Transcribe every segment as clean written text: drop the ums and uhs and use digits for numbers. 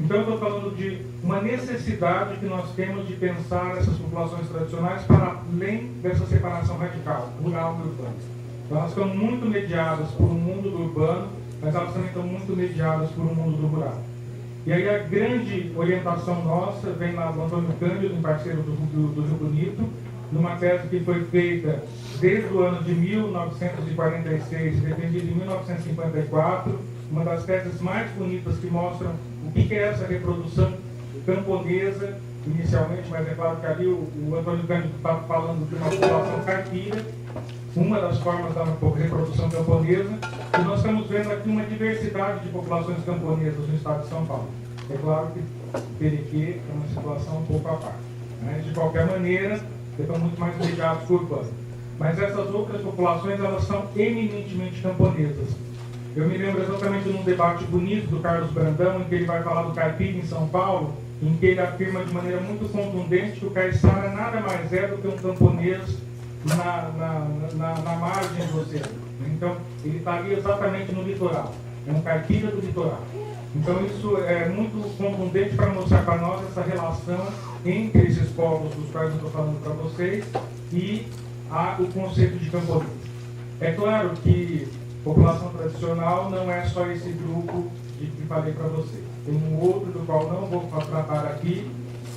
Então, eu estou falando de uma necessidade que nós temos de pensar essas populações tradicionais para além dessa separação radical, rural e urbana. Então, elas estão muito mediadas por um mundo do urbano, mas elas também estão muito mediadas por um mundo do rural. E aí a grande orientação nossa vem lá do Antônio Cândido, um parceiro do Rio Bonito, numa tese que foi feita desde o ano de 1946 e defendida em 1954, uma das teses mais bonitas que mostram o que é essa reprodução camponesa, inicialmente, mas é claro que ali o Antônio Cândido está falando de uma população caipira, uma das formas da reprodução camponesa, e nós estamos vendo aqui uma diversidade de populações camponesas no estado de São Paulo. É claro que Perequê é uma situação um pouco à parte, né? De qualquer maneira, estão muito mais ligados por urbano. Mas essas outras populações, elas são eminentemente camponesas. Eu me lembro exatamente de um debate bonito do Carlos Brandão, em que ele vai falar do caipira em São Paulo, em que ele afirma de maneira muito contundente que o caiçara nada mais é do que um camponês na margem do oceano. Então, ele está ali exatamente no litoral. É um caipira do litoral. Então, isso é muito contundente para mostrar para nós essa relação entre esses povos dos quais eu estou falando para vocês e o conceito de camponês. É claro que população tradicional não é só esse grupo que falei para vocês. Tem um outro do qual não vou tratar aqui,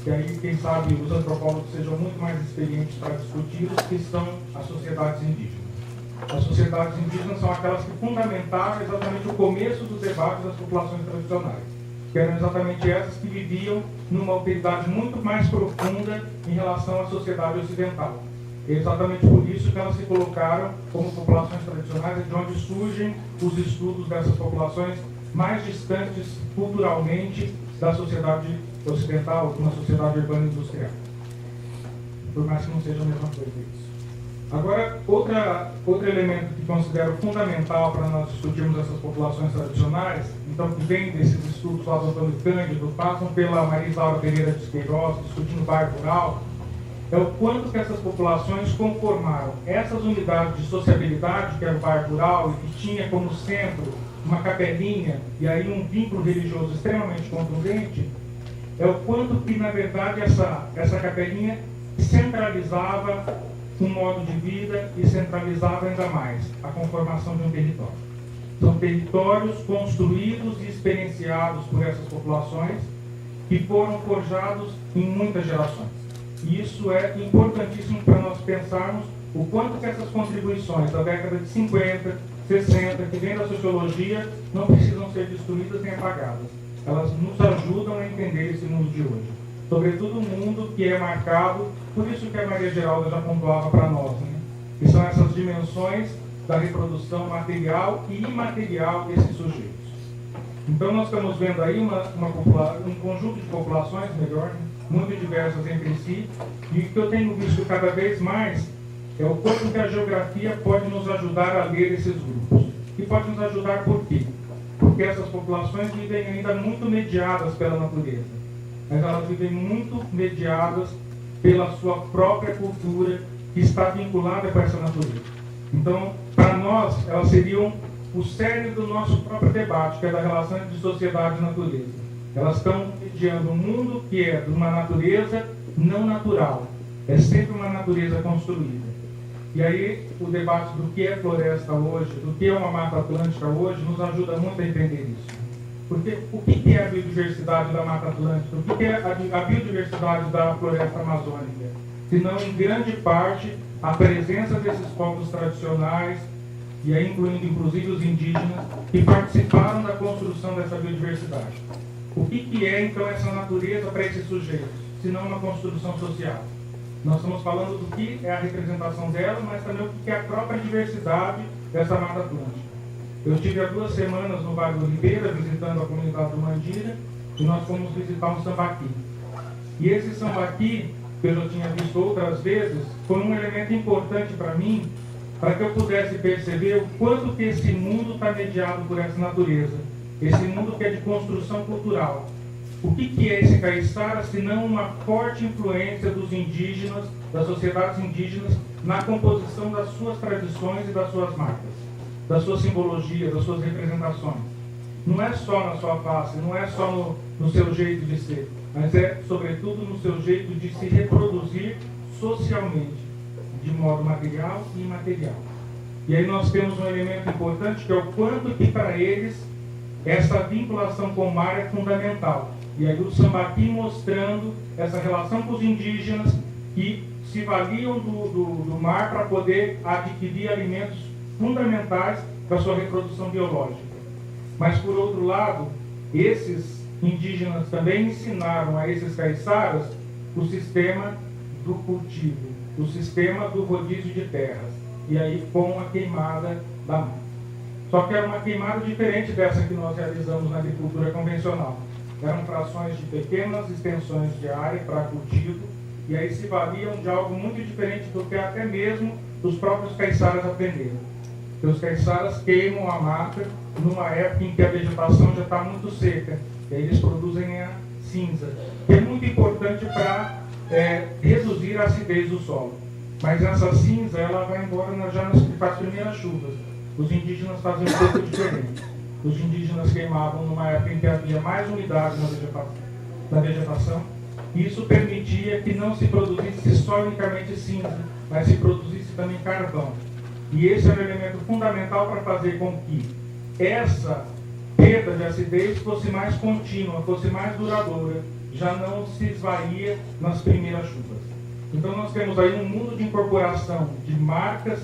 que aí, quem sabe, os antropólogos sejam muito mais experientes para discuti-los, que são as sociedades indígenas. As sociedades indígenas são aquelas que fundamentaram exatamente o começo dos debates das populações tradicionais, que eram exatamente essas que viviam numa alteridade muito mais profunda em relação à sociedade ocidental. É exatamente por isso que elas se colocaram como populações tradicionais, de onde surgem os estudos dessas populações mais distantes culturalmente da sociedade ocidental, de uma sociedade urbana industrial. Por mais que não seja a mesma coisa isso. Agora, outro elemento que considero fundamental para nós discutirmos essas populações tradicionais, então que vem desses estudos lá do Antônio Cândido, passam pela Marisa Laura Pereira de Queiroz, discutindo o bairro rural, é o quanto que essas populações conformaram essas unidades de sociabilidade, que era o bairro rural, e que tinha como centro uma capelinha, e aí um vínculo religioso extremamente contundente, é o quanto que, na verdade, essa capelinha centralizava um modo de vida e centralizava ainda mais a conformação de um território. São territórios construídos e experienciados por essas populações que foram forjados em muitas gerações. E isso é importantíssimo para nós pensarmos o quanto que essas contribuições da década de 50, 60, que vem da sociologia, não precisam ser destruídas nem apagadas. Elas nos ajudam a entender esse mundo de hoje. Sobretudo um mundo que é marcado, por isso que a Maria Geralda já pontuava para nós, né? Que são essas dimensões da reprodução material e imaterial desses sujeitos. Então nós estamos vendo aí um conjunto de populações, melhor, né? Muito diversas entre si, e o que eu tenho visto cada vez mais é o quanto que a geografia pode nos ajudar a ler esses grupos. E pode nos ajudar por quê? Porque essas populações vivem ainda muito mediadas pela natureza, mas elas vivem muito mediadas pela sua própria cultura, que está vinculada com essa natureza. Então, para nós, elas seriam o cerne do nosso próprio debate, que é da relação entre sociedade e natureza. Elas estão mediando um mundo que é de uma natureza não natural, é sempre uma natureza construída. E aí, o debate do que é floresta hoje, do que é uma mata atlântica hoje, nos ajuda muito a entender isso. Porque o que é a biodiversidade da Mata Atlântica? O que é a biodiversidade da floresta amazônica? Se não, em grande parte, a presença desses povos tradicionais, e aí incluindo inclusive os indígenas, que participaram da construção dessa biodiversidade. O que é, então, essa natureza para esses sujeitos, se não uma construção social? Nós estamos falando do que é a representação dela, mas também o que é a própria diversidade dessa Mata Atlântica. Eu estive há 2 semanas no Vale do Oliveira, visitando a comunidade do Mandira, e nós fomos visitar um sambaqui. E esse sambaqui, que eu já tinha visto outras vezes, foi um elemento importante para mim, para que eu pudesse perceber o quanto que esse mundo está mediado por essa natureza. Esse mundo que é de construção cultural. O que é esse caiçara, se não uma forte influência dos indígenas, das sociedades indígenas, na composição das suas tradições e das suas marcas, da sua simbologia, das suas representações. não é só na sua face, não é só no seu jeito de ser, mas é, sobretudo, no seu jeito de se reproduzir socialmente, de modo material e imaterial. E aí nós temos um elemento importante, que é o quanto que para eles essa vinculação com o mar é fundamental. E aí o Sambaqui mostrando essa relação com os indígenas que se valiam do mar para poder adquirir alimentos fundamentais para a sua reprodução biológica. Mas, por outro lado, esses indígenas também ensinaram a esses caiçaras o sistema do cultivo, o sistema do rodízio de terras, e aí com a queimada da mata. Só que era uma queimada diferente dessa que nós realizamos na agricultura convencional. Eram frações de pequenas extensões de área para cultivo, e aí se valiam de algo muito diferente do que até mesmo os próprios caiçaras aprenderam. Porque os caiçaras queimam a mata numa época em que a vegetação já está muito seca, e aí eles produzem a cinza, que é muito importante para reduzir a acidez do solo. Mas essa cinza ela vai embora já nas primeiras chuvas. Os indígenas faziam um pouco diferente. Os indígenas queimavam numa época em que havia mais umidade na vegetação, e isso permitia que não se produzisse só unicamente cinza, mas se produzisse também carvão. E esse era o elemento fundamental para fazer com que essa perda de acidez fosse mais contínua, fosse mais duradoura, já não se esvaía nas primeiras chuvas. Então nós temos aí um mundo de incorporação de marcas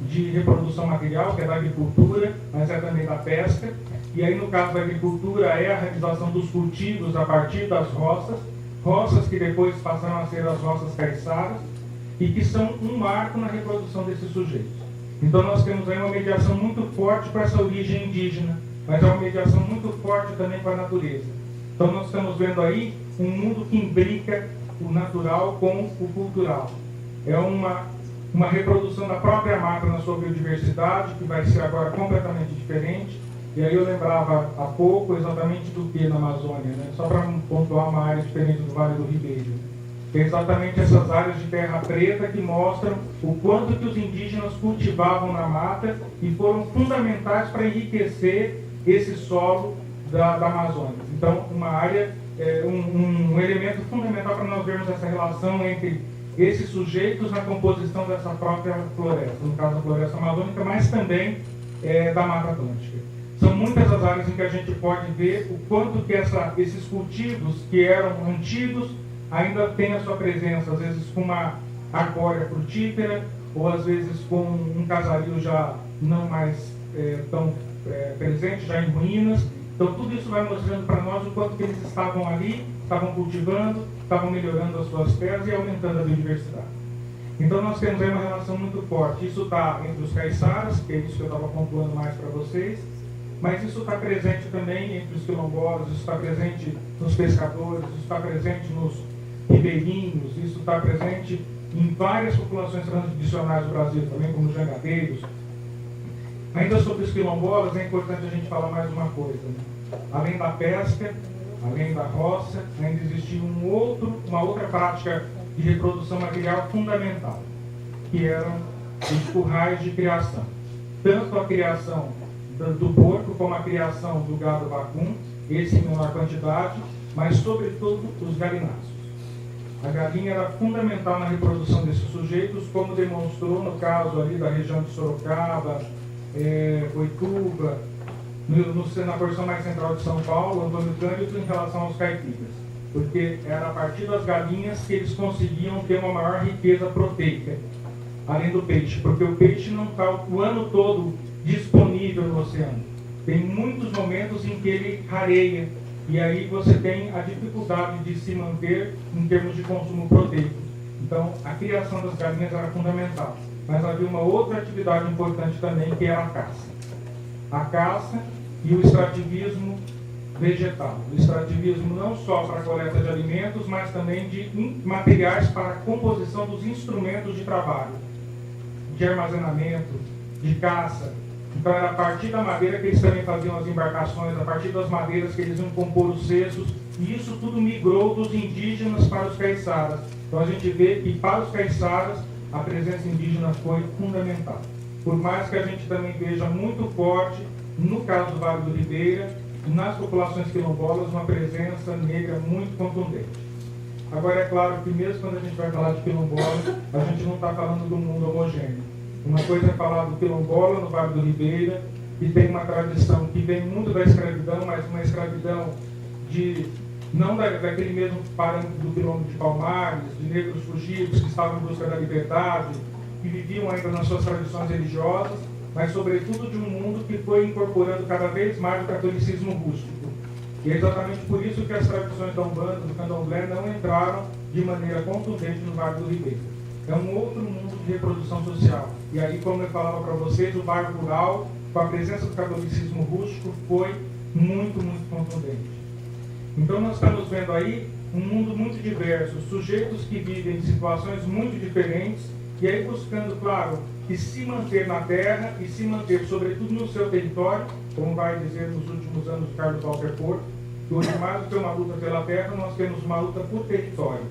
de reprodução material, que é da agricultura, mas é também da pesca. E aí no caso da agricultura é a realização dos cultivos a partir das roças que depois passaram a ser as roças caiçaras, e que são um marco na reprodução desses sujeitos. Então nós temos aí uma mediação muito forte com essa origem indígena, mas é uma mediação muito forte também com a natureza. Então nós estamos vendo aí um mundo que imbrica o natural com o cultural. É uma reprodução da própria mata na sua biodiversidade, que vai ser agora completamente diferente. E aí eu lembrava há pouco exatamente do que na Amazônia, né? Só para pontuar uma área diferente do Vale do Ribeiro. É exatamente essas áreas de terra preta que mostram o quanto que os indígenas cultivavam na mata e foram fundamentais para enriquecer esse solo da Amazônia. Então, uma área, um elemento fundamental para nós vermos essa relação entre esses sujeitos na composição dessa própria floresta, no caso da floresta amazônica, mas também da Mata Atlântica. São muitas as áreas em que a gente pode ver o quanto que esses cultivos que eram antigos ainda têm a sua presença, às vezes com uma arbórea frutífera, ou às vezes com um casario já não mais tão presente, já em ruínas. Então tudo isso vai mostrando para nós o quanto que eles estavam ali, estavam cultivando, estavam melhorando as suas terras e aumentando a biodiversidade. Então nós temos aí uma relação muito forte. Isso está entre os caiçaras, que é isso que eu estava pontuando mais para vocês, mas isso está presente também entre os quilombolas, isso está presente nos pescadores, isso está presente nos ribeirinhos, isso está presente em várias populações tradicionais do Brasil também, como os jangadeiros. Ainda sobre os quilombolas, é importante a gente falar mais uma coisa, né? Além da pesca, além da roça, ainda existia uma outra prática de reprodução material fundamental, que eram os currais de criação. Tanto a criação do porco como a criação do gado vacum, esse em menor quantidade, mas sobretudo os galináceos. A galinha era fundamental na reprodução desses sujeitos, como demonstrou no caso ali da região de Sorocaba, Boituva, na porção mais central de São Paulo, Antônio Cândido, em relação aos caipiras. Porque era a partir das galinhas que eles conseguiam ter uma maior riqueza proteica, além do peixe, porque o peixe não está o ano todo disponível no oceano. Tem muitos momentos em que ele rareia, e aí você tem a dificuldade de se manter em termos de consumo proteico. Então, a criação das galinhas era fundamental. Mas havia uma outra atividade importante também, que era a caça. A caça e o extrativismo vegetal. O extrativismo não só para a coleta de alimentos, mas também de materiais para a composição dos instrumentos de trabalho, de armazenamento, de caça. Então era a partir da madeira que eles também faziam as embarcações, a partir das madeiras que eles iam compor os cestos, e isso tudo migrou dos indígenas para os caiçaras. Então a gente vê que para os caiçaras a presença indígena foi fundamental. Por mais que a gente também veja muito forte, no caso do Vale do Ribeira, nas populações quilombolas, uma presença negra muito contundente. Agora, é claro que mesmo quando a gente vai falar de quilombola, a gente não está falando do mundo homogêneo. Uma coisa é falar do quilombola no Vale do Ribeira, que tem uma tradição que vem muito da escravidão, mas uma escravidão não daquele mesmo parâmetro do quilombo de Palmares, de negros fugidos que estavam em busca da liberdade, que viviam ainda nas suas tradições religiosas, mas sobretudo de um mundo que foi incorporando cada vez mais o catolicismo rústico. E é exatamente por isso que as tradições da Umbanda, do Candomblé, não entraram de maneira contundente no Vale do Ribeira. É um outro mundo de reprodução social. E aí, como eu falava para vocês, o bairro rural, com a presença do catolicismo rústico, foi muito, muito contundente. Então nós estamos vendo aí um mundo muito diverso, sujeitos que vivem em situações muito diferentes, e aí buscando, claro, que se manter na terra e se manter, sobretudo, no seu território, como vai dizer nos últimos anos de Carlos Walter Porto, que hoje mais do que uma luta pela terra, nós temos uma luta por território.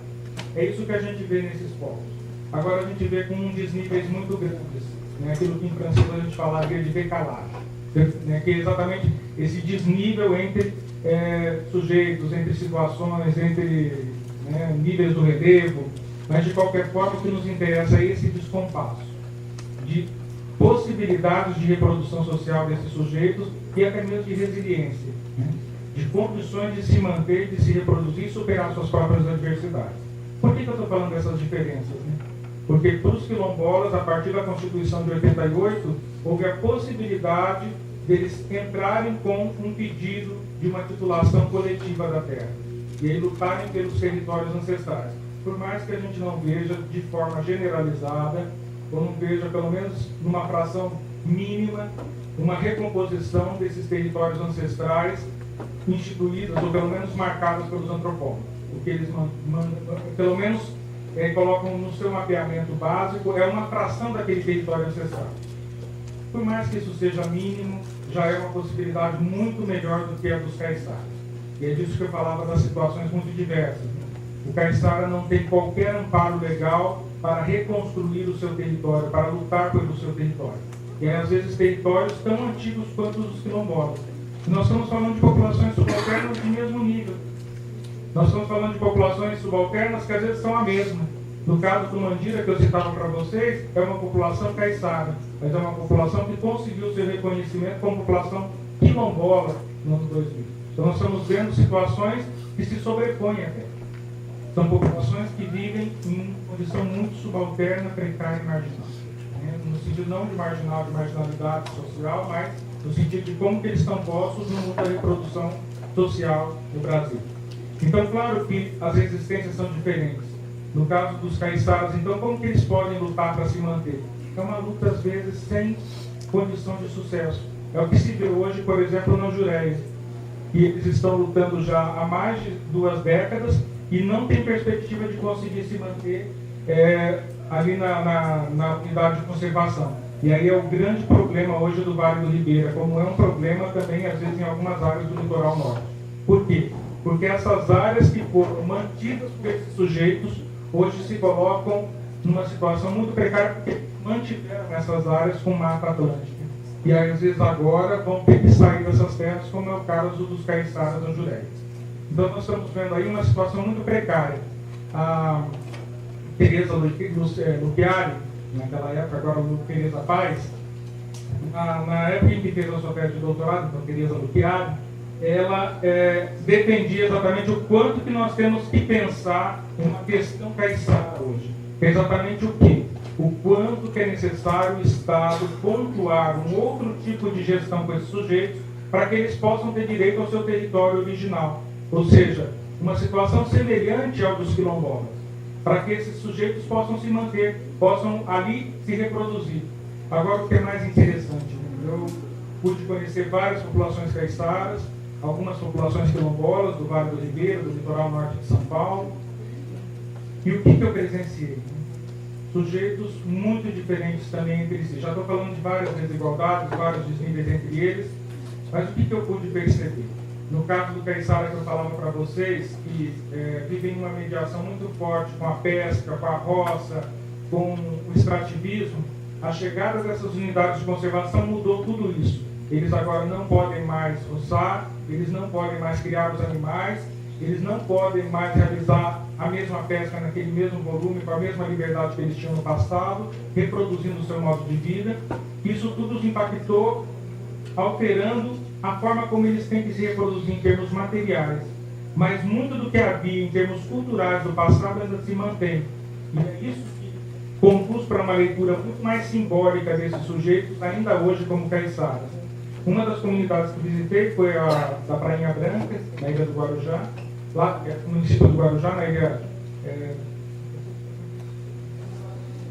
É isso que a gente vê nesses povos. Agora a gente vê com desníveis muito grandes, né? Aquilo que em francês a gente falaria de décalage, né? Que é exatamente esse desnível entre sujeitos, entre situações, entre níveis do relevo, mas de qualquer forma o que nos interessa é esse descompasso de possibilidades de reprodução social desses sujeitos e até mesmo de resiliência, né? De condições de se manter, de se reproduzir e superar suas próprias adversidades. Por que eu estou falando dessas diferenças, né? Porque para os quilombolas, a partir da Constituição de 88, houve a possibilidade deles entrarem com um pedido de uma titulação coletiva da terra e aí lutarem pelos territórios ancestrais. Por mais que a gente não veja de forma generalizada, ou não veja pelo menos numa fração mínima, uma recomposição desses territórios ancestrais instituídos, ou pelo menos marcados pelos antropólogos. O que eles pelo menos colocam no seu mapeamento básico é uma fração daquele território ancestral. Por mais que isso seja mínimo, já é uma possibilidade muito melhor do que a dos caiçaras. E é disso que eu falava das situações muito diversas. O caiçara não tem qualquer amparo legal para reconstruir o seu território, para lutar pelo seu território. E às vezes territórios tão antigos quanto os quilombolas. Nós estamos falando de populações subalternas de mesmo nível. Nós estamos falando de populações subalternas que às vezes são a mesma. No caso do Mandira, que eu citava para vocês, é uma população caiçara, mas é uma população que conseguiu seu reconhecimento como população quilombola no ano 2000. Então nós estamos vendo situações que se sobrepõem até. São populações que vivem em condição muito subalterna, precária e marginal. No sentido não de marginal, de marginalidade social, mas no sentido de como que eles estão postos no mundo da reprodução social no Brasil. Então, claro que as resistências são diferentes. No caso dos caiçaras, então, como que eles podem lutar para se manter? É uma luta, às vezes, sem condição de sucesso. É o que se vê hoje, por exemplo, na Jureia. E eles estão lutando já há mais de 2 décadas e não tem perspectiva de conseguir se manter ali na unidade de conservação. E aí é o grande problema hoje do Vale do Ribeira, como é um problema também, às vezes, em algumas áreas do litoral norte. Por quê? Porque essas áreas que foram mantidas por esses sujeitos, hoje se colocam numa situação muito precária, porque mantiveram essas áreas com Mata Atlântica. E aí, às vezes, agora vão ter que sair dessas terras, como é o caso dos caiçaras da Jureia. Então, nós estamos vendo aí uma situação muito precária. A Tereza Lupiari, naquela época, agora Tereza Paz, na época em que fez a sua tese de doutorado, então Tereza Lupiari, ela defendia exatamente o quanto que nós temos que pensar uma questão caiçara hoje. Exatamente o quê? O quanto que é necessário o Estado pontuar um outro tipo de gestão com esses sujeitos para que eles possam ter direito ao seu território original. Ou seja, uma situação semelhante ao dos quilombolas, para que esses sujeitos possam se manter, possam ali se reproduzir. Agora, o que é mais interessante, eu pude conhecer várias populações caiçaras, algumas populações quilombolas do Vale do Ribeira, do litoral norte de São Paulo. E o que eu presenciei? Sujeitos muito diferentes também entre si. Já estou falando de várias desigualdades, vários desníveis entre eles, mas o que eu pude perceber? No caso do caiçara que eu falava para vocês, que vivem uma mediação muito forte com a pesca, com a roça, com o extrativismo, a chegada dessas unidades de conservação mudou tudo isso. eles agora não podem mais roçar, eles não podem mais criar os animais, eles não podem mais realizar a mesma pesca naquele mesmo volume, com a mesma liberdade que eles tinham no passado, reproduzindo o seu modo de vida. Isso tudo os impactou, alterando a forma como eles têm que se reproduzir em termos materiais. Mas muito do que havia em termos culturais do passado ainda se mantém. E é isso que conduz para uma leitura muito mais simbólica desses sujeitos, ainda hoje como caiçaras. Uma das comunidades que visitei foi a da Prainha Branca, na Ilha do Guarujá, lá no município do Guarujá, na ilha...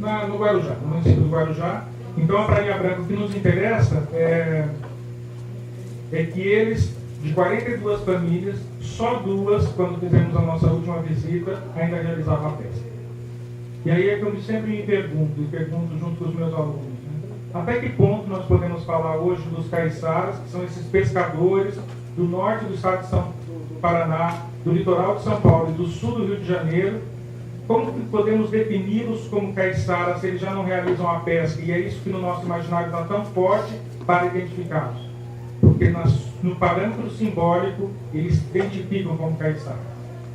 no Guarujá, no município do Guarujá. Então, a Prainha Branca, o que nos interessa é que eles, de 42 famílias, só 2, quando fizemos a nossa última visita, ainda realizavam a pesca. E aí é que eu sempre me pergunto, e pergunto junto com os meus alunos, né? Até que ponto nós podemos falar hoje dos caiçaras, que são esses pescadores do norte do estado do Paraná, do litoral de São Paulo e do sul do Rio de Janeiro? Como que podemos defini-los como caiçaras se eles já não realizam a pesca? E é isso que no nosso imaginário está tão forte para identificá-los. Porque no parâmetro simbólico, eles se identificam como caiçaras.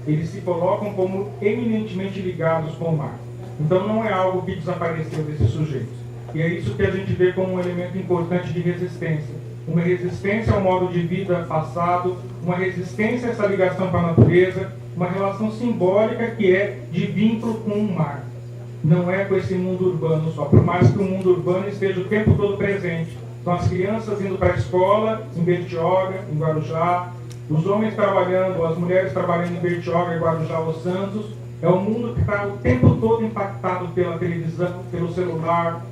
Eles se colocam como eminentemente ligados com o mar. Então não é algo que desapareceu desses sujeitos. E é isso que a gente vê como um elemento importante de resistência. Uma resistência ao modo de vida passado, uma resistência a essa ligação com a natureza, uma relação simbólica que é de vínculo com o mar. Não é com esse mundo urbano só, por mais que o mundo urbano esteja o tempo todo presente. São as crianças indo para a escola, em Bertioga, em Guarujá, os homens trabalhando, as mulheres trabalhando em Bertioga, em Guarujá, Los Santos. É um mundo que está o tempo todo impactado pela televisão, pelo celular,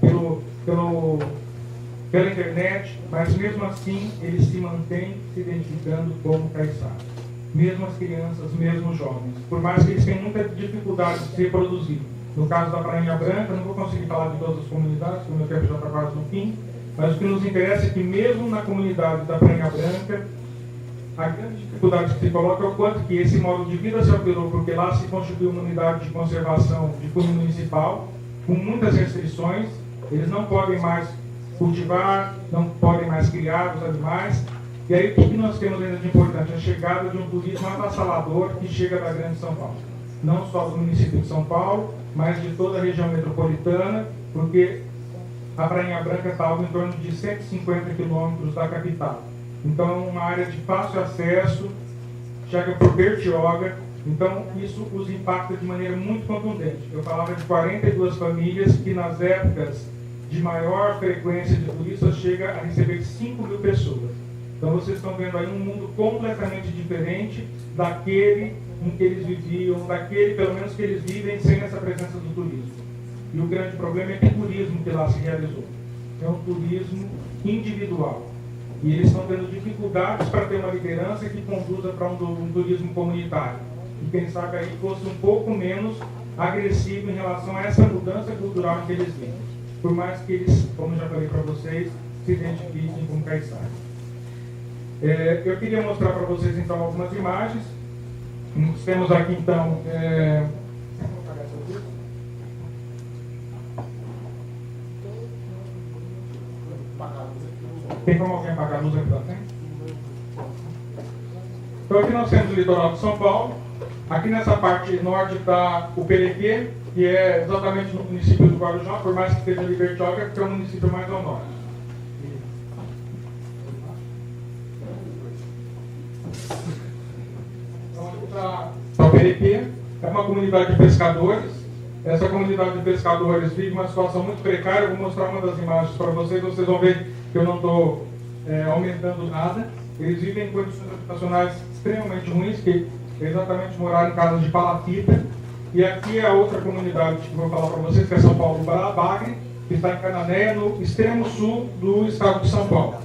pela internet, mas mesmo assim eles se mantêm se identificando como caiçaras. Mesmo as crianças, mesmo os jovens. Por mais que eles tenham muita dificuldade de se reproduzir. No caso da Prainha Branca, não vou conseguir falar de todas as comunidades, porque o meu tempo já está quase no fim, mas o que nos interessa é que mesmo na comunidade da Prainha Branca, a grande dificuldade que se coloca é o quanto que esse modo de vida se alterou, porque lá se constituiu uma unidade de conservação de cunho municipal, com muitas restrições. Eles não podem mais cultivar, não podem mais criar os animais. E aí o que nós temos ainda de importante? A chegada de um turismo avassalador que chega da Grande São Paulo. Não só do município de São Paulo, mas de toda a região metropolitana, porque a Prainha Branca está algo em torno de 150 quilômetros da capital. Então é uma área de fácil acesso, chega por Bertioga, então isso os impacta de maneira muito contundente. Eu falava de 42 famílias que nas épocas de maior frequência de turistas chega a receber 5 mil pessoas. Então vocês estão vendo aí um mundo completamente diferente daquele em que eles viviam, daquele pelo menos que eles vivem sem essa presença do turismo. E o grande problema é que o turismo que lá se realizou é um turismo individual. E eles estão tendo dificuldades para ter uma liderança que conduza para um turismo comunitário. E quem sabe aí fosse um pouco menos agressivo em relação a essa mudança cultural em que eles vivem. Por mais que eles, como já falei para vocês, se identifiquem como caiçaras. Eu queria mostrar para vocês então algumas imagens. Nós temos aqui então... Tem como alguém apagar a luz aqui da frente? Então aqui nós temos o litoral de São Paulo. Aqui nessa parte norte está o Perequê, que é exatamente no município do Guarujá, por mais que esteja ali Bertioga, que é o município mais ao norte. Então aqui está o Perequê, é uma comunidade de pescadores. Essa comunidade de pescadores vive uma situação muito precária. Eu vou mostrar uma das imagens para vocês vão ver que eu não estou aumentando nada. Eles vivem em condições habitacionais extremamente ruins, que é exatamente morar em casas de palafita. E aqui é a outra comunidade que eu vou falar para vocês, que é São Paulo Bagre, que está em Cananéia, no extremo sul do estado de São Paulo.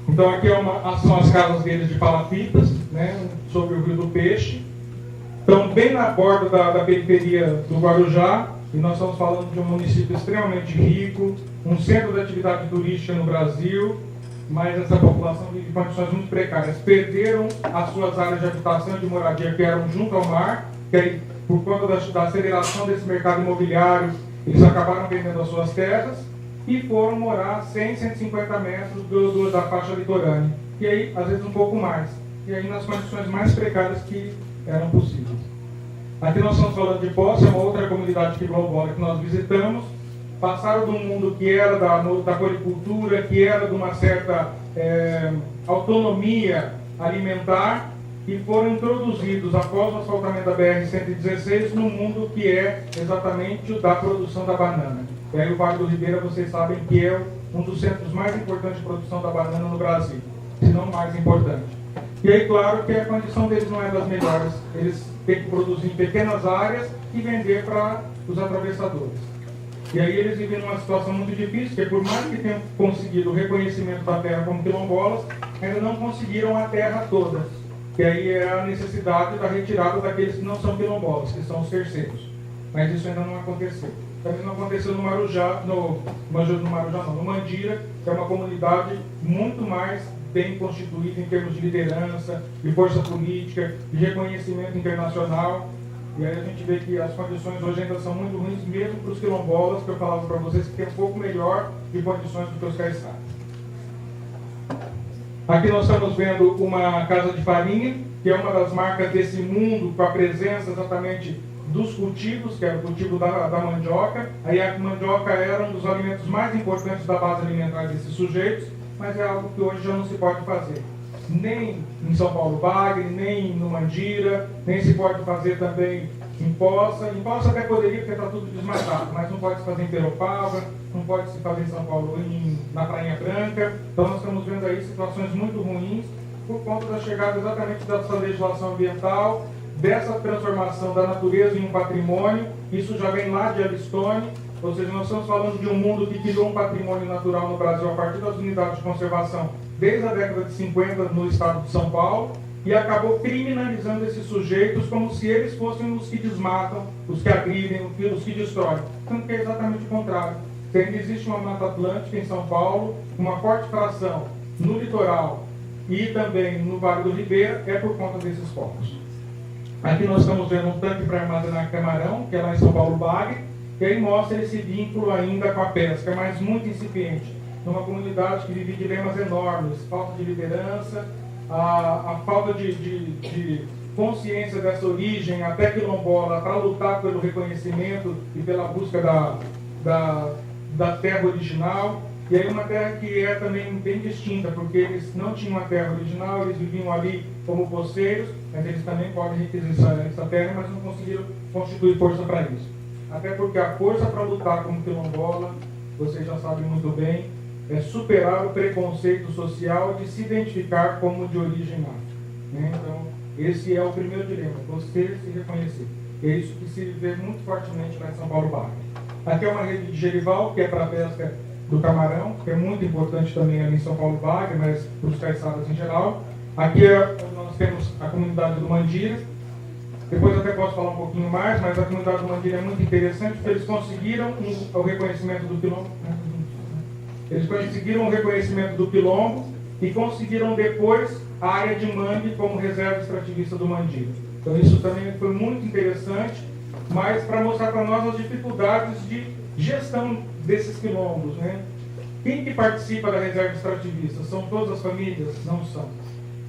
Então aqui são as casas deles de palafitas, né, sobre o Rio do Peixe. Estão bem na borda da periferia do Guarujá, e nós estamos falando de um município extremamente rico, um centro de atividade turística no Brasil, mas essa população vive em condições muito precárias. Perderam as suas áreas de habitação e de moradia que eram junto ao mar, que aí, por conta da aceleração desse mercado imobiliário, eles acabaram vendendo as suas terras, e foram morar 100, 150 metros da faixa litorânea. E aí, às vezes, um pouco mais. E aí, nas condições mais precárias que eram possíveis. Aqui nós estamos falando de Posse, é uma outra comunidade quilombola que nós visitamos. Passaram do mundo que era da colicultura, que era de uma certa autonomia alimentar, e foram introduzidos, após o asfaltamento da BR-116, no mundo que é exatamente o da produção da banana. E aí o Vale do Ribeira, vocês sabem que é um dos centros mais importantes de produção da banana no Brasil, se não mais importante. E aí, claro que a condição deles não é das melhores. Eles têm que produzir em pequenas áreas e vender para os atravessadores. E aí eles vivem numa situação muito difícil, porque por mais que tenham conseguido o reconhecimento da terra como quilombolas, ainda não conseguiram a terra toda. Que aí é a necessidade da retirada daqueles que não são quilombolas, que são os terceiros. Mas isso ainda não aconteceu. Também não aconteceu no Marujá, no Mandira, que é uma comunidade muito mais bem constituída em termos de liderança, de força política, de reconhecimento internacional. E aí a gente vê que as condições hoje ainda são muito ruins, mesmo para os quilombolas, que eu falava para vocês, que tem um pouco melhor de condições do que os caiçaras. Aqui nós estamos vendo uma casa de farinha, que é uma das marcas desse mundo, com a presença exatamente dos cultivos, que era o cultivo da mandioca. Aí a mandioca era um dos alimentos mais importantes da base alimentar desses sujeitos, mas é algo que hoje já não se pode fazer. Nem em São Paulo Bagre, nem no Mandira, nem se pode fazer também em Poça. Em Poça até poderia, porque está tudo desmatado, mas não pode se fazer em Peropava, não pode se fazer em São Paulo, na Prainha Branca. Então nós estamos vendo aí situações muito ruins por conta da chegada exatamente dessa legislação ambiental, dessa transformação da natureza em um patrimônio. Isso já vem lá de Yellowstone, ou seja, nós estamos falando de um mundo que criou um patrimônio natural no Brasil a partir das unidades de conservação desde a década de 50 no estado de São Paulo, e acabou criminalizando esses sujeitos como se eles fossem os que desmatam, os que agridem, os que destroem. Tanto que é exatamente o contrário. Se ainda existe uma Mata Atlântica em São Paulo, uma forte fração no litoral e também no Vale do Ribeira, é por conta desses focos. Aqui nós estamos vendo um tanque para armazenar camarão, que é lá em São Paulo Bagre, e aí mostra esse vínculo ainda com a pesca, mas muito incipiente. Numa comunidade que vive dilemas enormes, falta de liderança, a falta de consciência dessa origem até quilombola para lutar pelo reconhecimento e pela busca da terra original. E aí uma terra que é também bem distinta, porque eles não tinham a terra original, eles viviam ali como poceiros, mas eles também podem requisitar essa terra, mas não conseguiram constituir força para isso. Até porque a força para lutar como quilombola, vocês já sabem muito bem, é superar o preconceito social de se identificar como de origem afro. Né? Então, esse é o primeiro dilema, você se reconhecer. É isso que se vê muito fortemente lá em São Paulo Bagre. Aqui é uma rede de gerival, que é para a pesca do camarão, que é muito importante também ali em São Paulo Bagre, mas para os caiçaras em geral. Aqui nós temos a comunidade do Mandira. Depois até posso falar um pouquinho mais, mas a comunidade do Mandira é muito interessante, porque eles conseguiram o reconhecimento do quilombo. Eles conseguiram o reconhecimento do quilombo e conseguiram depois a área de mangue como reserva extrativista do Mandira. Então isso também foi muito interessante, mas para mostrar para nós as dificuldades de gestão desses quilombos. Né? Quem que participa da reserva extrativista? São todas as famílias? Não são.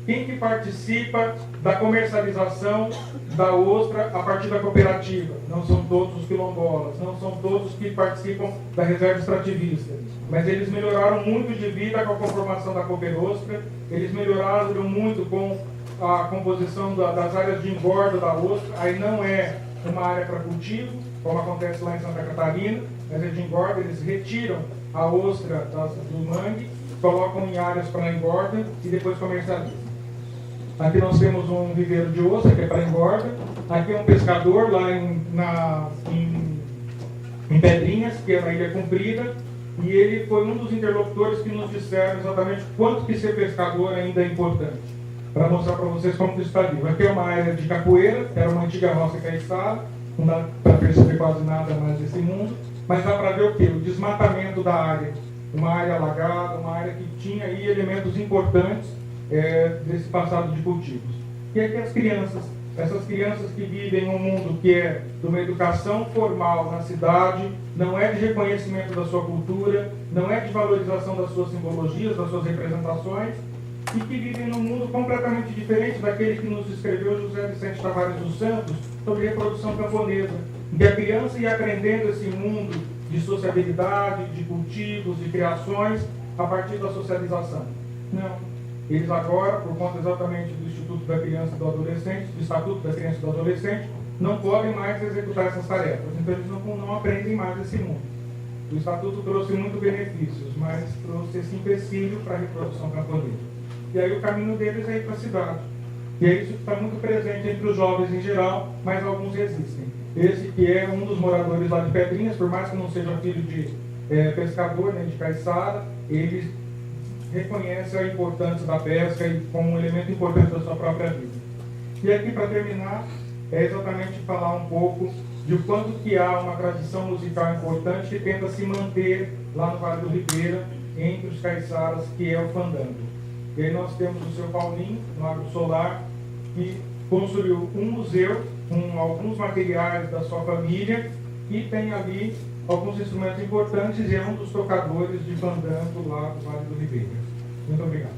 Quem que participa da comercialização da ostra a partir da cooperativa? Não são todos os quilombolas, não são todos que participam da reserva extrativista. Mas eles melhoraram muito de vida com a conformação da cooperostra, eles melhoraram muito com a composição das áreas de engorda da ostra. Aí não é uma área para cultivo, como acontece lá em Santa Catarina, mas é de engorda, eles retiram a ostra do mangue, colocam em áreas para engorda e depois comercializam. Aqui nós temos um viveiro de ostra, que é para engorda. Aqui é um pescador lá em Pedrinhas, que é na Ilha Comprida. E ele foi um dos interlocutores que nos disseram exatamente quanto que ser pescador ainda é importante. Para mostrar para vocês como que isso está vivo. Aqui é uma área de capoeira, que era uma antiga roça caiçara. Não dá para perceber quase nada mais desse mundo. Mas dá para ver o quê? O desmatamento da área. Uma área alagada, uma área que tinha aí elementos importantes desse passado de cultivos. E aqui as crianças Essas crianças que vivem um mundo que é de uma educação formal na cidade, não é de reconhecimento da sua cultura, não é de valorização das suas simbologias, das suas representações, e que vivem num mundo completamente diferente daquele que nos escreveu José Vicente Tavares dos Santos sobre reprodução camponesa, em que a criança ia aprendendo esse mundo de sociabilidade, de cultivos, de criações, a partir da socialização. Não. Eles agora, por conta exatamente do Instituto da Criança e do Adolescente, do Estatuto da Criança e do Adolescente, não podem mais executar essas tarefas. Então eles não aprendem mais esse mundo. O Estatuto trouxe muitos benefícios, mas trouxe esse empecilho para a reprodução camponesa. E aí o caminho deles é ir para a cidade. E é isso que está muito presente entre os jovens em geral, mas alguns resistem. Esse que é um dos moradores lá de Pedrinhas, por mais que não seja filho de pescador, nem de caiçara, ele reconhece a importância da pesca e como um elemento importante da sua própria vida. E aqui, para terminar, é exatamente falar um pouco de o quanto que há uma tradição musical importante que tenta se manter lá no Vale do Ribeira, entre os caiçaras, que é o fandango. E aí nós temos o seu Paulinho, no Agro Solar, que construiu um museu com alguns materiais da sua família e tem ali alguns instrumentos importantes e é um dos tocadores de fandango lá do Vale do Ribeira. Muito obrigado.